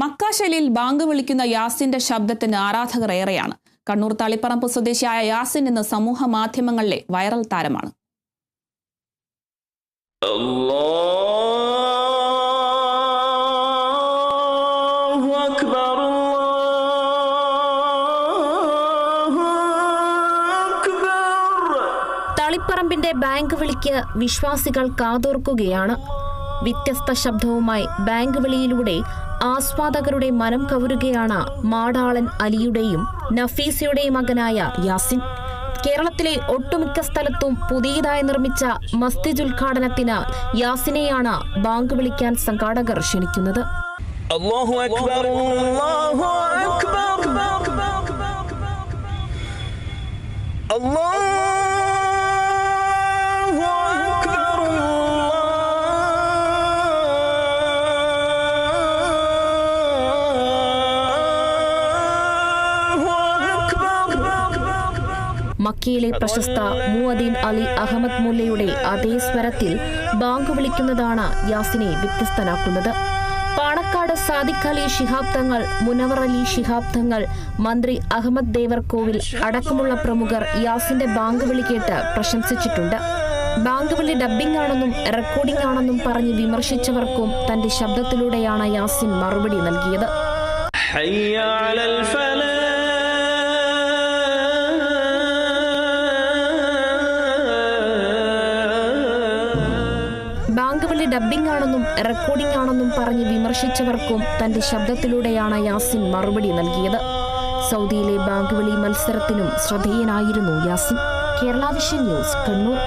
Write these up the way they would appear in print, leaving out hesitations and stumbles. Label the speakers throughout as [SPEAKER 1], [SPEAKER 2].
[SPEAKER 1] മക്കാശലിൽ ബാങ്ക് വിളിക്കുന്ന യാസിന്റെ ശബ്ദത്തിന് ആരാധകർ ഏറെയാണ്. കണ്ണൂർ തളിപ്പറമ്പ് സ്വദേശിയായ യാസിൻ ഇന്ന് സമൂഹ മാധ്യമങ്ങളിലെ വൈറൽ താരമാണ്.
[SPEAKER 2] തളിപ്പറമ്പിന്റെ ബാങ്ക് വിളിക്ക് വിശ്വാസികൾ കാതോർക്കുകയാണ്. വ്യത്യസ്ത ശബ്ദവുമായി ബാങ്ക് വിളിയിലൂടെ ആസ്വാദകരുടെ മനം കവരുകയാണ് മാടാളൻ അലിയുടെയും നഫീസയുടെയും മകനായ യാസിൻ. കേരളത്തിലെ ഒട്ടുമിക്ക സ്ഥലത്തും പുതിയതായി നിർമ്മിച്ച മസ്ജിദ് ഉദ്ഘാടനത്തിന് യാസിനെയാണ് ബാങ്ക് വിളിക്കാൻ സംഘാടകർ ക്ഷണിക്കുന്നത്.
[SPEAKER 3] അല്ലാഹു അക്ബർ, അല്ലാഹു അക്ബർ, അല്ലാഹു
[SPEAKER 2] മക്കയിലെ പ്രശസ്ത മുഅദ്ദിൻ അലി അഹമ്മദ് മുല്ലയുടെ അതേ സ്വരത്തിൽ ബാങ്ക് വിളിക്കുന്നതാണ് യാസിനെ വ്യത്യസ്തനാക്കുന്നത്. പാണക്കാട് സാദിഖ് അലി ശിഹാബ് തങ്ങൾ, മുനവർ അലി ശിഹാബ് തങ്ങൾ, മന്ത്രി അഹമ്മദ് ദേവർകോവിൽ അടക്കമുള്ള പ്രമുഖർ യാസിന്റെ ബാങ്ക് വിളി കേട്ട് പ്രശംസിച്ചിട്ടുണ്ട്. ബാങ്ക് വിളി ഡബ്ബിംഗ് ആണെന്നും റെക്കോർഡിംഗ് ആണെന്നും പറഞ്ഞ് വിമർശിച്ചവർക്കും തന്റെ ശബ്ദത്തിലൂടെയാണ് യാസിൻ മറുപടി നൽകിയത്. ബാങ്ക് വിളി ഡബ്ബിംഗ് ആണെന്നും റെക്കോർഡിംഗ് ആണെന്നും പറഞ്ഞ് വിമർശിച്ചവർക്കും തന്റെ ശബ്ദത്തിലൂടെയാണ് യാസിൻ മറുപടി നൽകിയത്. സൗദിയിലെ ബാങ്ക് വിളി മത്സരത്തിനും ശ്രദ്ധേയനായിരുന്നു യാസിൻ. Kerala Vision News, Kannur.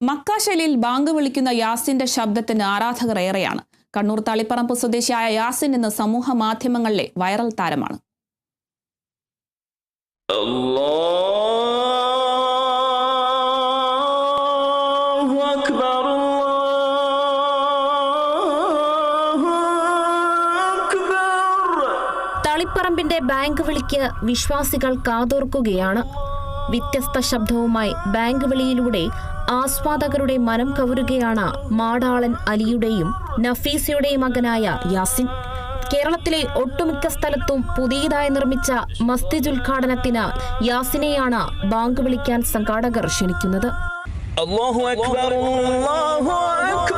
[SPEAKER 1] മക്കാശലിൽ ബാങ്ക് വിളിക്കുന്ന യാസിന്റെ ശബ്ദത്തിന് ആരാധകർ ഏറെയാണ്. കണ്ണൂർ തളിപ്പറമ്പ് സ്വദേശിയായ യാസിൻ ഇന്ന് സമൂഹ മാധ്യമങ്ങളിലെ വൈറൽ താരമാണ്.
[SPEAKER 2] തളിപ്പറമ്പിന്റെ ബാങ്ക് വിളിക്ക് വിശ്വാസികൾ കാതോർക്കുകയാണ്. വ്യത്യസ്ത ശബ്ദവുമായി ബാങ്ക് വിളിയിലൂടെ ആസ്വാദകരുടെ മനം കവരുകയാണ് മാടാളൻ അലിയുടെയും നഫീസയുടെയും മകനായ യാസിൻ. കേരളത്തിലെ ഒട്ടുമിക്ക സ്ഥലത്തും പുതിയതായി നിർമ്മിച്ച മസ്ജിദ് ഉദ്ഘാടനത്തിന് യാസിനെയാണ് ബാങ്ക് വിളിക്കാൻ സംഘാടകർ ക്ഷണിക്കുന്നത്.
[SPEAKER 3] അല്ലാഹു അക്ബർ, അല്ലാഹു അക്ബർ.